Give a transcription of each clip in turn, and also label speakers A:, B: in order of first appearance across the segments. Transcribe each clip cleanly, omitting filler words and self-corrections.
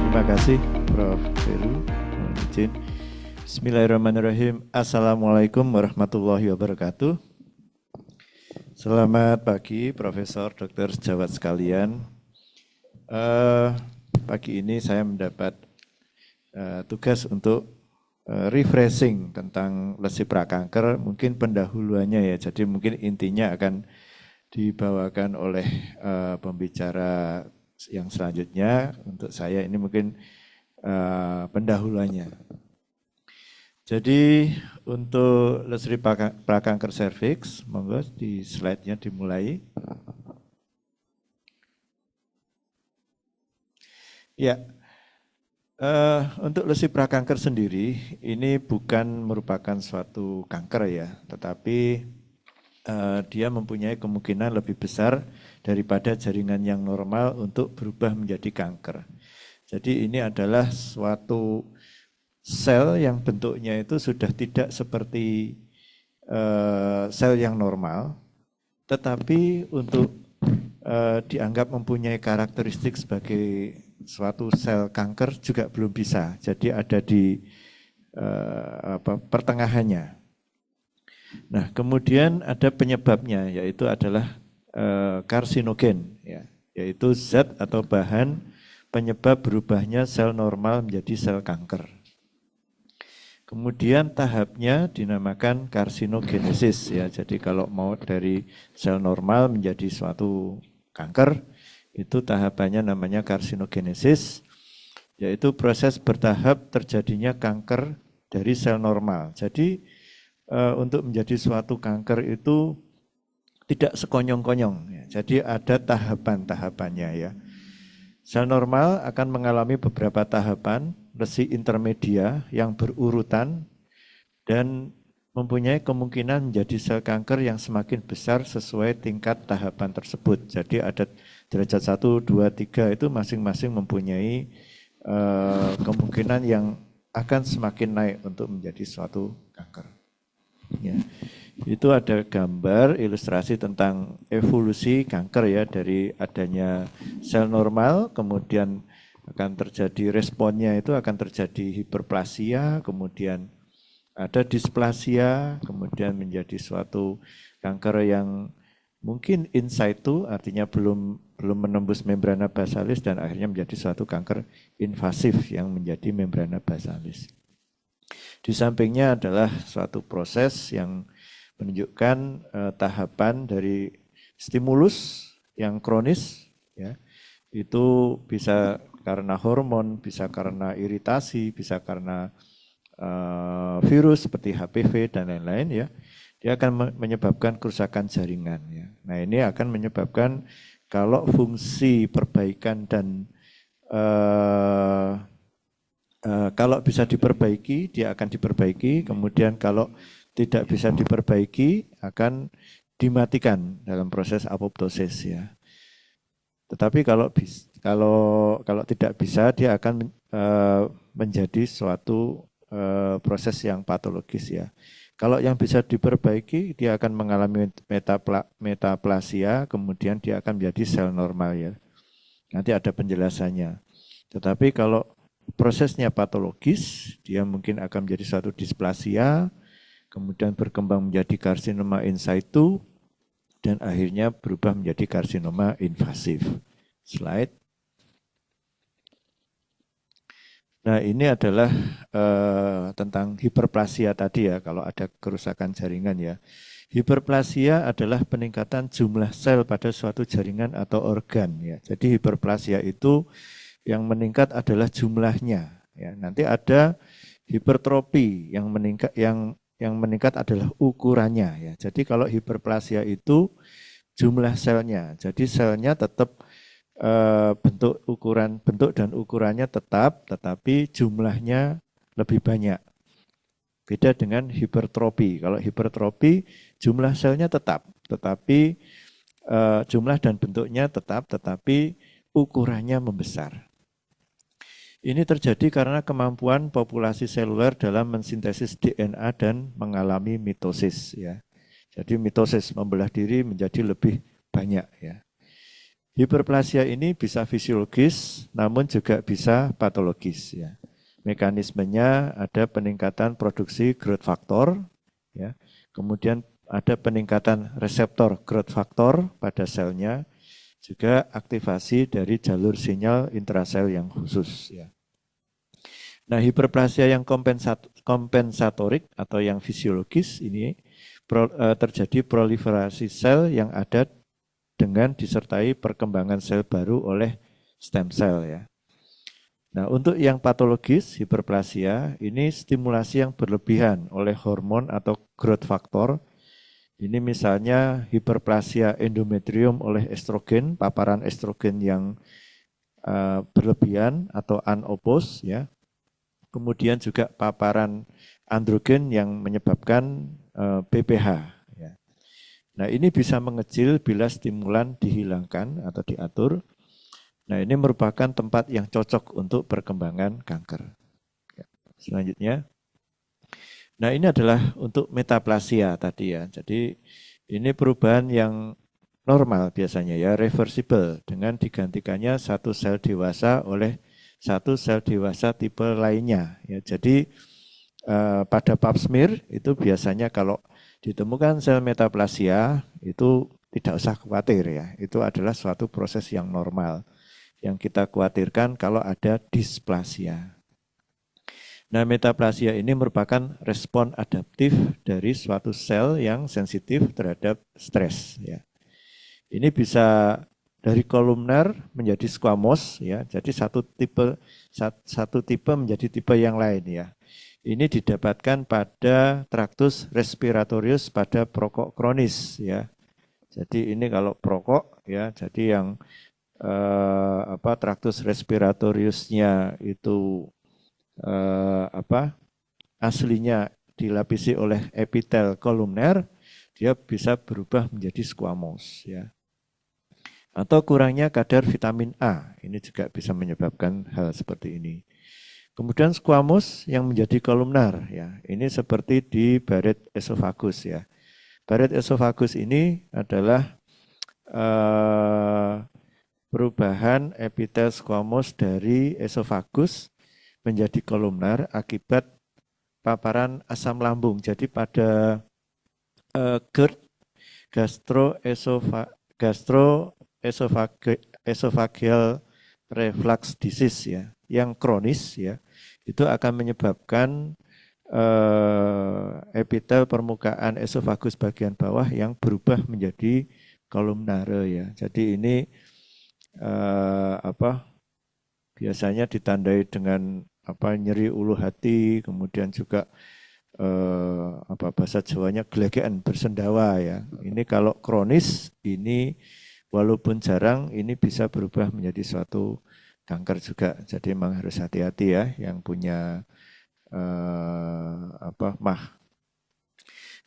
A: Terima kasih Prof. Heru. Mohon izin. Bismillahirrahmanirrahim. Assalamualaikum warahmatullahi wabarakatuh. Selamat pagi Profesor Dr. Sejawat sekalian. Pagi ini saya mendapat tugas untuk refreshing tentang lesi prakanker, mungkin pendahuluannya ya, jadi mungkin intinya akan dibawakan oleh pembicara yang selanjutnya. Untuk saya ini mungkin pendahuluannya. Jadi untuk lesi prakanker serviks, monggo di slide-nya dimulai. Ya, untuk lesi prakanker sendiri ini bukan merupakan suatu kanker ya, tetapi dia mempunyai kemungkinan lebih besar daripada jaringan yang normal untuk berubah menjadi kanker. Jadi ini adalah suatu sel yang bentuknya itu sudah tidak seperti sel yang normal, tetapi untuk dianggap mempunyai karakteristik sebagai suatu sel kanker juga belum bisa. Jadi ada di pertengahannya. Nah, kemudian ada penyebabnya, yaitu adalah karsinogen, ya, yaitu zat atau bahan penyebab berubahnya sel normal menjadi sel kanker. Kemudian tahapnya dinamakan karsinogenesis, ya. Jadi kalau mau dari sel normal menjadi suatu kanker, itu tahapannya namanya karsinogenesis, yaitu proses bertahap terjadinya kanker dari sel normal. Jadi untuk menjadi suatu kanker itu tidak sekonyong-konyong, ya. Jadi ada tahapan-tahapannya ya. Sel normal akan mengalami beberapa tahapan lesi intermedia yang berurutan dan mempunyai kemungkinan menjadi sel kanker yang semakin besar sesuai tingkat tahapan tersebut. Jadi ada derajat 1, 2, 3 itu masing-masing mempunyai kemungkinan yang akan semakin naik untuk menjadi suatu kanker. Ya. Itu ada gambar ilustrasi tentang evolusi kanker ya, dari adanya sel normal, kemudian akan terjadi responnya itu akan terjadi hiperplasia, kemudian ada displasia, kemudian menjadi suatu kanker yang mungkin in situ, artinya belum menembus membrana basalis, dan akhirnya menjadi suatu kanker invasif yang menjadi membrana basalis. Di sampingnya adalah suatu proses yang menunjukkan tahapan dari stimulus yang kronis, ya. Itu bisa karena hormon, bisa karena iritasi, bisa karena virus seperti HPV dan lain-lain ya. Dia akan menyebabkan kerusakan jaringan ya. Nah, ini akan menyebabkan kalau fungsi perbaikan dan kalau bisa diperbaiki, dia akan diperbaiki. Kemudian kalau tidak bisa diperbaiki, akan dimatikan dalam proses apoptosis ya. Tetapi kalau tidak bisa, dia akan menjadi suatu proses yang patologis ya. Kalau yang bisa diperbaiki, dia akan mengalami metaplasia, kemudian dia akan menjadi sel normal ya. Nanti ada penjelasannya. Tetapi kalau prosesnya patologis, dia mungkin akan menjadi suatu displasia, kemudian berkembang menjadi karsinoma in situ, dan akhirnya berubah menjadi karsinoma invasif. Slide. Nah, ini adalah tentang hiperplasia tadi ya, kalau ada kerusakan jaringan ya. Hiperplasia adalah peningkatan jumlah sel pada suatu jaringan atau organ ya. Jadi hiperplasia itu yang meningkat adalah jumlahnya ya. Nanti ada hipertrofi yang meningkat adalah ukurannya ya. Jadi kalau hiperplasia itu jumlah selnya. Jadi selnya tetap bentuk dan ukurannya tetap, tetapi jumlahnya lebih banyak. Beda dengan hipertrofi. Kalau hipertrofi jumlah selnya tetap, tetapi jumlah dan bentuknya tetap, tetapi ukurannya membesar. Ini terjadi karena kemampuan populasi seluler dalam mensintesis DNA dan mengalami mitosis ya. Jadi mitosis membelah diri menjadi lebih banyak ya. Hiperplasia ini bisa fisiologis, namun juga bisa patologis. Ya. Mekanismenya ada peningkatan produksi growth factor, ya. Kemudian ada peningkatan reseptor growth factor pada selnya, juga aktivasi dari jalur sinyal intrasel yang khusus. Ya. Nah, hiperplasia yang kompensatorik atau yang fisiologis ini terjadi proliferasi sel yang ada dengan disertai perkembangan sel baru oleh stem cell ya. Nah, untuk yang patologis hiperplasia ini stimulasi yang berlebihan oleh hormon atau growth factor. Ini misalnya hiperplasia endometrium oleh estrogen, paparan estrogen yang berlebihan atau unopposed ya. Kemudian juga paparan androgen yang menyebabkan BPH. Nah, ini bisa mengecil bila stimulan dihilangkan atau diatur. Nah, ini merupakan tempat yang cocok untuk perkembangan kanker. Selanjutnya, nah ini adalah untuk metaplasia tadi ya. Jadi ini perubahan yang normal biasanya ya, reversible dengan digantikannya satu sel dewasa oleh satu sel dewasa tipe lainnya. Ya, jadi pada pap smear itu biasanya kalau ditemukan sel metaplasia itu tidak usah khawatir ya. Itu adalah suatu proses yang normal. Yang kita khawatirkan kalau ada displasia. Nah, metaplasia ini merupakan respon adaptif dari suatu sel yang sensitif terhadap stres ya. Ini bisa dari kolumner menjadi squamous ya. Jadi satu tipe menjadi tipe yang lain ya. Ini didapatkan pada traktus respiratorius pada perokok kronis ya. Jadi ini kalau perokok ya, jadi yang traktus respiratoriusnya itu aslinya dilapisi oleh epitel kolumner, dia bisa berubah menjadi squamous ya. Atau kurangnya kadar vitamin A, ini juga bisa menyebabkan hal seperti ini. Kemudian squamous yang menjadi kolumnar ya. Ini seperti di Barrett esophagus ya. Barrett esophagus ini adalah perubahan epitel squamous dari esophagus menjadi kolumnar akibat paparan asam lambung. Jadi pada GERD, gastroesophageal reflux disease ya, yang kronis ya, itu akan menyebabkan epitel permukaan esofagus bagian bawah yang berubah menjadi kolumnare ya. Jadi ini biasanya ditandai dengan nyeri ulu hati, kemudian juga bahasa Jawanya gelegean bersendawa ya. Ini kalau kronis ini walaupun jarang ini bisa berubah menjadi suatu kanker juga. Jadi memang harus hati-hati ya yang punya MAH.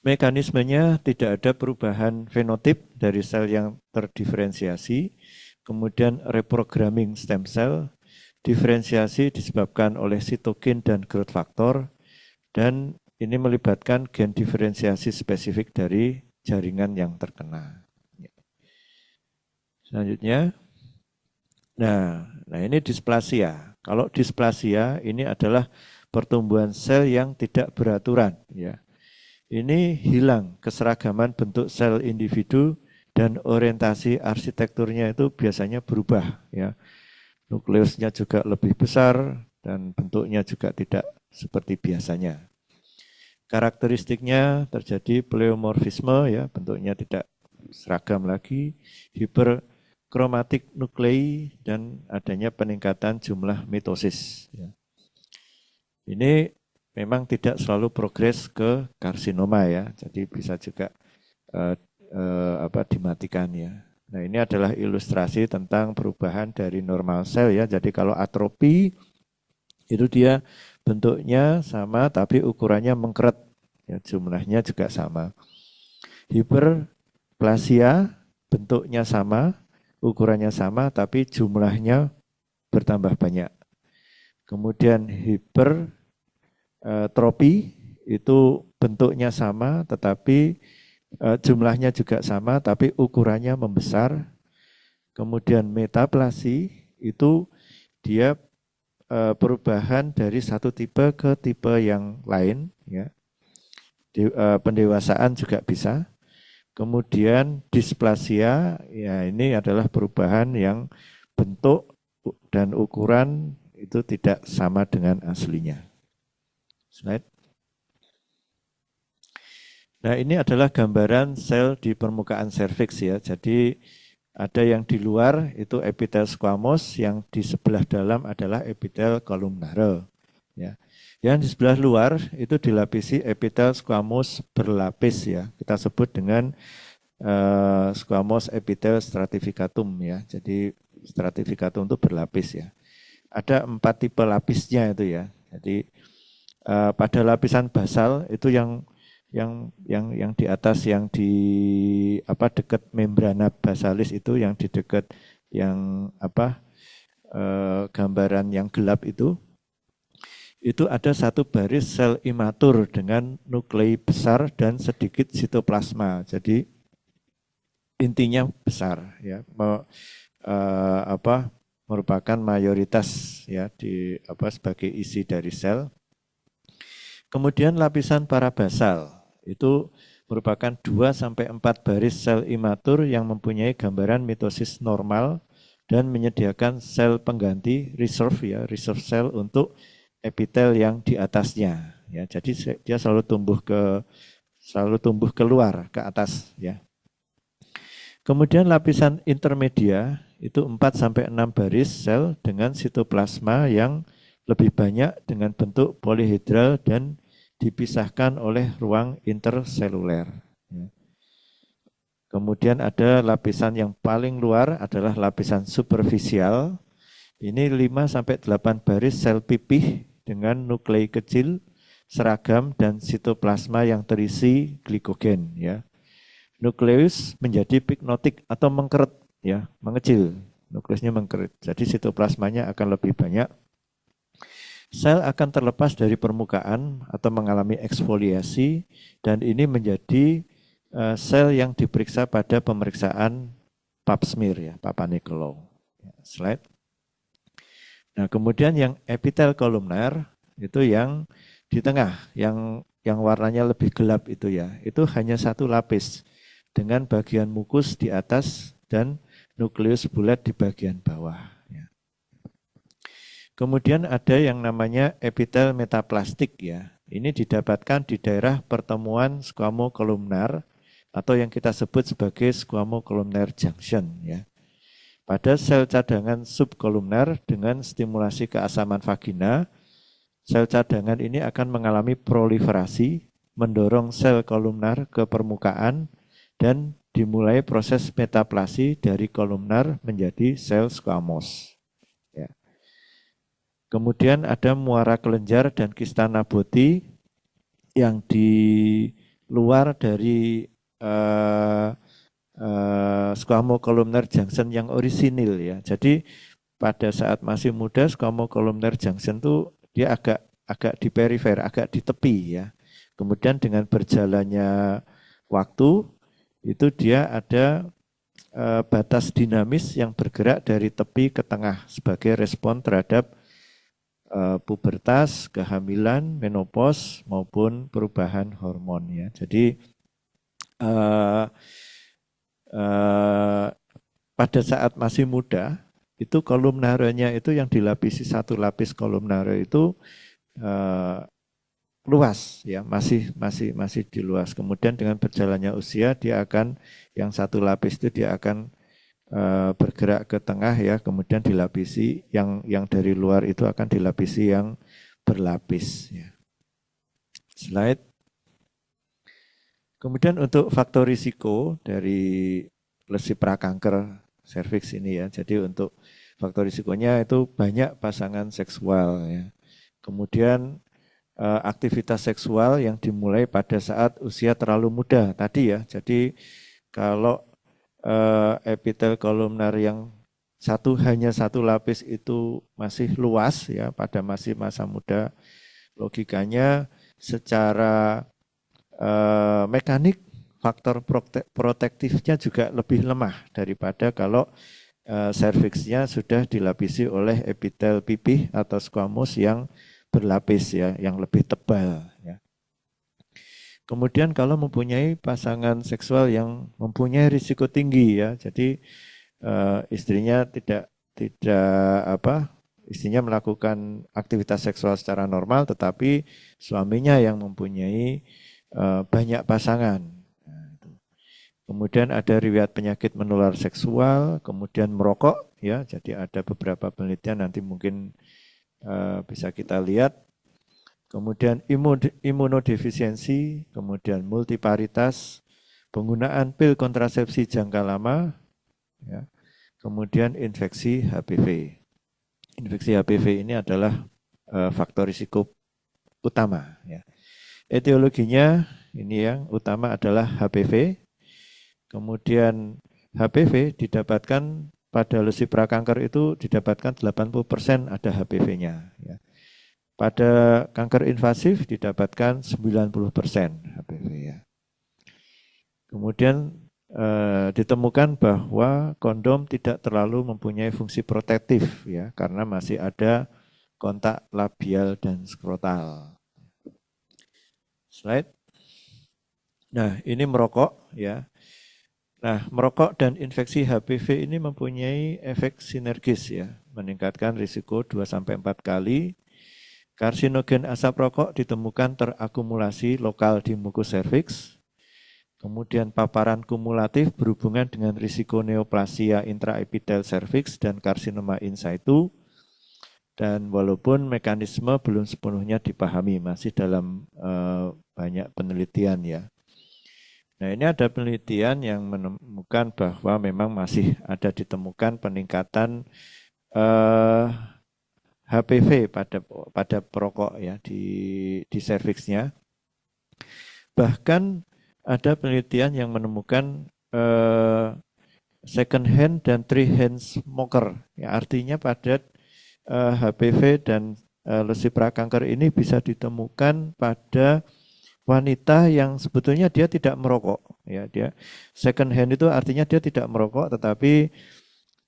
A: Mekanismenya tidak ada perubahan fenotip dari sel yang terdiferensiasi, kemudian reprogramming stem cell, diferensiasi disebabkan oleh sitokin dan growth factor, dan ini melibatkan gen diferensiasi spesifik dari jaringan yang terkena. Selanjutnya, nah ini displasia. Kalau displasia ini adalah pertumbuhan sel yang tidak beraturan. Ya. Ini hilang keseragaman bentuk sel individu dan orientasi arsitekturnya itu biasanya berubah. Ya. Nukleusnya juga lebih besar dan bentuknya juga tidak seperti biasanya. Karakteristiknya terjadi pleomorfisme, ya, bentuknya tidak seragam lagi, hiperkromatik nuklei, dan adanya peningkatan jumlah mitosis. Ya. Ini memang tidak selalu progres ke karsinoma ya, jadi bisa juga dimatikan ya. Nah ini adalah ilustrasi tentang perubahan dari normal sel ya. Jadi kalau atropi itu dia bentuknya sama tapi ukurannya mengkeret, ya, jumlahnya juga sama. Hiperplasia bentuknya sama, ukurannya sama tapi jumlahnya bertambah banyak. Kemudian hipertropi itu bentuknya sama tetapi jumlahnya juga sama tapi ukurannya membesar. Kemudian metaplasi itu dia perubahan dari satu tipe ke tipe yang lain, ya. Pendewasaan juga bisa. Kemudian displasia, ya ini adalah perubahan yang bentuk dan ukuran itu tidak sama dengan aslinya. Slide. Nah, ini adalah gambaran sel di permukaan serviks ya. Jadi ada yang di luar itu epitel squamous, yang di sebelah dalam adalah epitel columnare. Ya. Yang di sebelah luar itu dilapisi epitel squamous berlapis ya. Kita sebut dengan squamous epitel stratificatum ya. Jadi stratificatum itu berlapis ya. Ada 4 tipe lapisnya itu ya. Jadi pada lapisan basal itu yang di atas, yang di dekat membrana basalis itu, yang di dekat yang gambaran yang gelap itu ada satu baris sel imatur dengan nuklei besar dan sedikit sitoplasma. Jadi intinya besar ya, merupakan mayoritas ya di sebagai isi dari sel. Kemudian lapisan parabasal itu merupakan 2-4 baris sel imatur yang mempunyai gambaran mitosis normal dan menyediakan sel pengganti reserve cell untuk epitel yang di atasnya ya. Jadi dia selalu tumbuh keluar ke atas ya. Kemudian lapisan intermedia itu 4-6 baris sel dengan sitoplasma yang lebih banyak dengan bentuk polihedral dan dipisahkan oleh ruang interseluler. Kemudian ada lapisan yang paling luar adalah lapisan superficial. Ini 5-8 baris sel pipih dengan nuklei kecil, seragam dan sitoplasma yang terisi glikogen ya. Nukleus menjadi piknotik atau mengkeret ya, mengecil. Nukleusnya mengkeret. Jadi sitoplasmanya akan lebih banyak. Sel akan terlepas dari permukaan atau mengalami eksfoliasi, dan ini menjadi sel yang diperiksa pada pemeriksaan pap smear ya, Papa Nicolau. Slide. Nah, kemudian yang epitel kolumner itu yang di tengah, yang warnanya lebih gelap itu ya. Itu hanya satu lapis dengan bagian mukus di atas dan nukleus bulat di bagian bawah. Kemudian ada yang namanya epitel metaplastik ya. Ini didapatkan di daerah pertemuan squamocolumnar atau yang kita sebut sebagai squamocolumnar junction ya. Pada sel cadangan subkolumnar dengan stimulasi keasaman vagina, sel cadangan ini akan mengalami proliferasi, mendorong sel kolumnar ke permukaan, dan dimulai proses metaplasi dari kolumnar menjadi sel squamous. Ya. Kemudian ada muara kelenjar dan kista naboti yang di luar dari squamocolumnar junction yang orisinil ya. Jadi pada saat masih muda squamocolumnar junction itu dia agak di perifer, agak di tepi ya. Kemudian dengan berjalannya waktu itu dia ada batas dinamis yang bergerak dari tepi ke tengah sebagai respon terhadap pubertas, kehamilan, menopause maupun perubahan hormon ya. Jadi pada saat masih muda itu kolumnarenya itu yang dilapisi satu lapis kolumnare itu luas ya, masih diluas. Kemudian dengan berjalannya usia dia akan yang satu lapis itu dia akan bergerak ke tengah ya, kemudian dilapisi yang dari luar itu akan dilapisi yang berlapis ya. Slide. Kemudian untuk faktor risiko dari lesi prakanker serviks ini ya. Jadi untuk faktor risikonya itu banyak pasangan seksual ya. Kemudian aktivitas seksual yang dimulai pada saat usia terlalu muda tadi ya. Jadi kalau epitel kolumnar yang hanya satu lapis itu masih luas ya pada masih masa muda, logikanya secara mekanik faktor protektifnya juga lebih lemah daripada kalau serviksnya sudah dilapisi oleh epitel pipih atau squamous yang berlapis ya, yang lebih tebal ya. Kemudian kalau mempunyai pasangan seksual yang mempunyai risiko tinggi ya, jadi istrinya istrinya melakukan aktivitas seksual secara normal, tetapi suaminya yang mempunyai banyak pasangan. Kemudian ada riwayat penyakit menular seksual, kemudian merokok, ya. Jadi ada beberapa penelitian nanti mungkin bisa kita lihat. Kemudian imunodefisiensi, kemudian multiparitas, penggunaan pil kontrasepsi jangka lama, ya. Kemudian infeksi HPV. Infeksi HPV ini adalah faktor risiko utama. Ya. Etiologinya ini yang utama adalah HPV. Kemudian HPV didapatkan pada lesi prakanker itu didapatkan 80% ada HPV-nya. Ya. Pada kanker invasif didapatkan 90% HPV. Ya. Kemudian ditemukan bahwa kondom tidak terlalu mempunyai fungsi protektif ya karena masih ada kontak labial dan skrotal. Slide. Nah, ini merokok ya. Nah, merokok dan infeksi HPV ini mempunyai efek sinergis ya, meningkatkan risiko 2-4 kali. Karsinogen asap rokok ditemukan terakumulasi lokal di mukus serviks. Kemudian paparan kumulatif berhubungan dengan risiko neoplasia intraepitel serviks dan karsinoma in situ. Dan walaupun mekanisme belum sepenuhnya dipahami, masih dalam banyak penelitian ya. Nah ini ada penelitian yang menemukan bahwa memang masih ada ditemukan peningkatan HPV pada perokok ya di serviksnya. Bahkan ada penelitian yang menemukan second hand dan three hand smoker. Ya, artinya pada HPV dan lesi prakanker ini bisa ditemukan pada wanita yang sebetulnya dia tidak merokok. Ya, dia second hand itu artinya dia tidak merokok, tetapi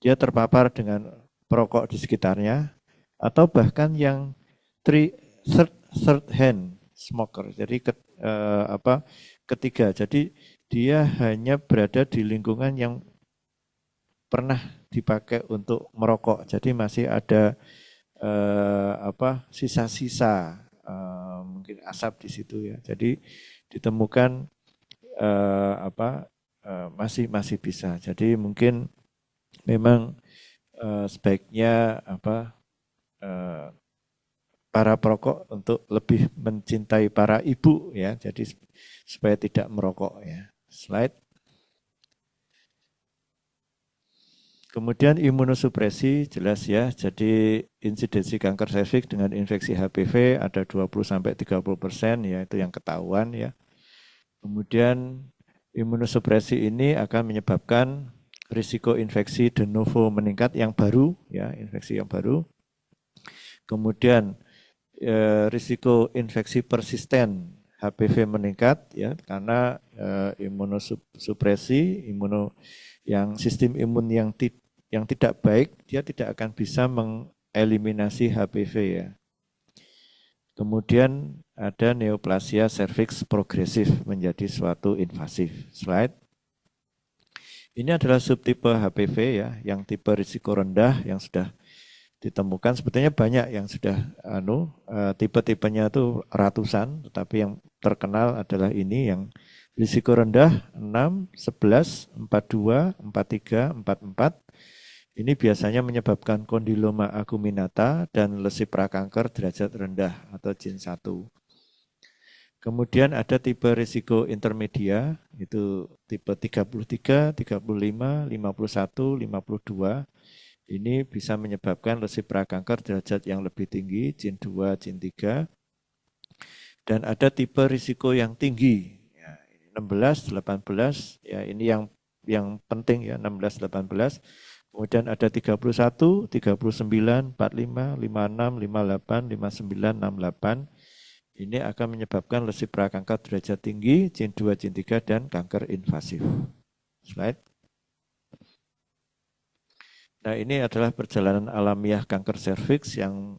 A: dia terpapar dengan perokok di sekitarnya, atau bahkan yang third hand smoker. Jadi ketiga. Jadi dia hanya berada di lingkungan yang pernah dipakai untuk merokok. Jadi masih ada sisa-sisa mungkin asap di situ ya. Jadi ditemukan masih bisa. Jadi mungkin memang sebaiknya para perokok untuk lebih mencintai para ibu ya, jadi supaya tidak merokok ya. Slide. Kemudian imunosupresi jelas ya, jadi insidensi kanker serviks dengan infeksi HPV ada 20-30% ya, itu yang ketahuan ya. Kemudian imunosupresi ini akan menyebabkan risiko infeksi de novo meningkat yang baru ya, infeksi yang baru. Kemudian risiko infeksi persisten HPV meningkat ya karena imunosupresi, yang sistem imun yang tidak baik dia tidak akan bisa mengeliminasi HPV ya. Kemudian ada neoplasia serviks progresif menjadi suatu invasif. Slide. Ini adalah subtipe HPV ya, yang tipe risiko rendah yang sudah ditemukan. Sebetulnya banyak yang sudah tipe-tipenya itu ratusan, tetapi yang terkenal adalah ini yang risiko rendah 6, 11, 42, 43, 44. Ini biasanya menyebabkan kondiloma acuminata dan lesi prakanker derajat rendah atau jin 1. Kemudian ada tipe risiko intermedia, itu tipe 33, 35, 51, 52. Ini bisa menyebabkan lesi prakanker derajat yang lebih tinggi, jin 2, jin 3. Dan ada tipe risiko yang tinggi, ya, 16, 18, ya ini yang penting ya, 16, 18. Kemudian ada 31, 39, 45, 56, 58, 59, 68. Ini akan menyebabkan lesi prakanker derajat tinggi, jin 2, jin 3, dan kanker invasif. Slide. Nah, ini adalah perjalanan alamiah kanker serviks yang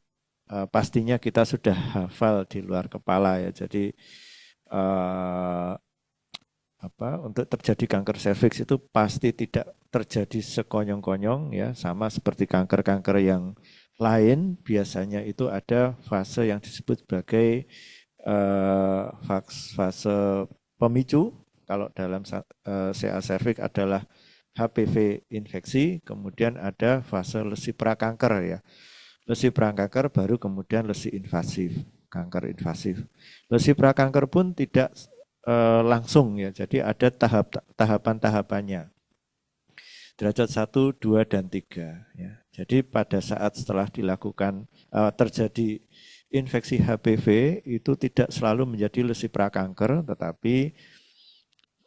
A: pastinya kita sudah hafal di luar kepala ya. Jadi untuk terjadi kanker serviks itu pasti tidak terjadi sekonyong-konyong ya, sama seperti kanker-kanker yang lain. Biasanya itu ada fase yang disebut sebagai fase pemicu. Kalau dalam CA serviks adalah HPV infeksi, kemudian ada fase lesi prakanker ya. Lesi prakanker baru kemudian lesi invasif, kanker invasif. Lesi prakanker pun tidak langsung ya, jadi ada tahapan-tahapannya. Derajat 1, 2, dan 3 ya. Jadi pada saat setelah dilakukan terjadi infeksi HPV itu tidak selalu menjadi lesi prakanker, tetapi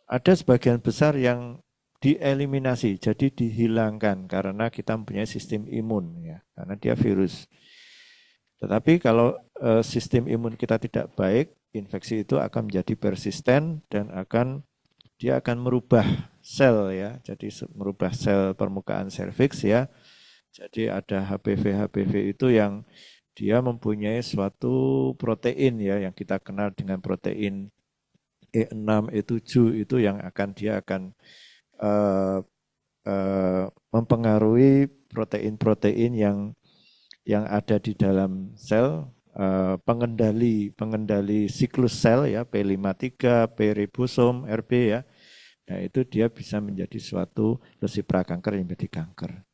A: ada sebagian besar yang dieliminasi, jadi dihilangkan karena kita mempunyai sistem imun ya, karena dia virus. Tetapi kalau sistem imun kita tidak baik, infeksi itu akan menjadi persisten dan dia akan merubah sel ya, jadi merubah sel permukaan serviks ya. Jadi ada HPV itu yang dia mempunyai suatu protein ya, yang kita kenal dengan protein E6, E7 itu yang dia akan mempengaruhi protein-protein yang ada di dalam sel, pengendali siklus sel ya, P53, P ribosom, RB ya. Nah, itu dia bisa menjadi suatu lesi prakanker yang menjadi kanker.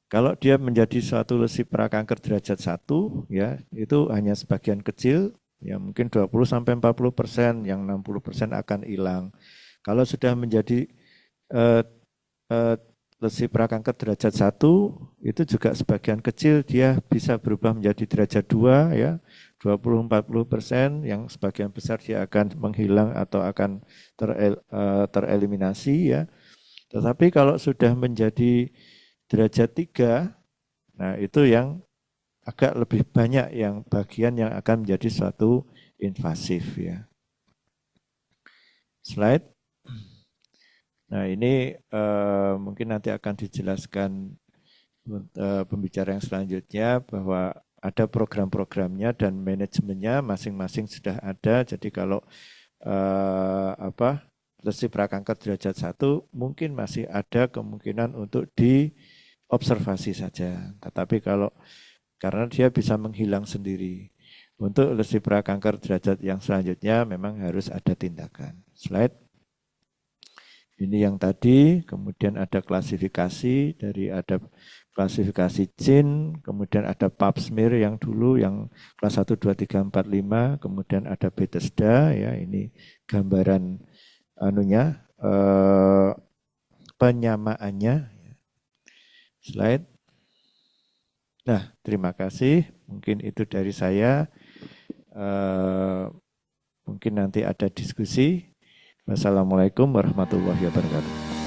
A: Kalau dia menjadi suatu lesi prakanker derajat 1 ya, itu hanya sebagian kecil ya, mungkin 20-40%, yang 60% akan hilang. Kalau sudah menjadi lesi prakanker derajat 1, itu juga sebagian kecil dia bisa berubah menjadi derajat 2 ya, 20-40%, yang sebagian besar dia akan menghilang atau akan tereliminasi ya. Tetapi kalau sudah menjadi derajat 3, nah itu yang agak lebih banyak yang bagian yang akan menjadi suatu invasif ya. Slide. Nah, ini mungkin nanti akan dijelaskan pembicara yang selanjutnya, bahwa ada program-programnya dan manajemennya masing-masing sudah ada. Jadi kalau lesi prakanker derajat 1 mungkin masih ada kemungkinan untuk diobservasi saja. Tetapi karena dia bisa menghilang sendiri. Untuk lesi prakanker derajat yang selanjutnya memang harus ada tindakan. Slide. Ini yang tadi, kemudian ada klasifikasi, ada klasifikasi JIN, kemudian ada pap smear yang dulu yang kelas 1, 2, 3, 4, 5, kemudian ada Bethesda ya, ini gambaran penyamaannya. Slide. Nah, terima kasih. Mungkin itu dari saya. Mungkin nanti ada diskusi. Wassalamualaikum warahmatullahi wabarakatuh.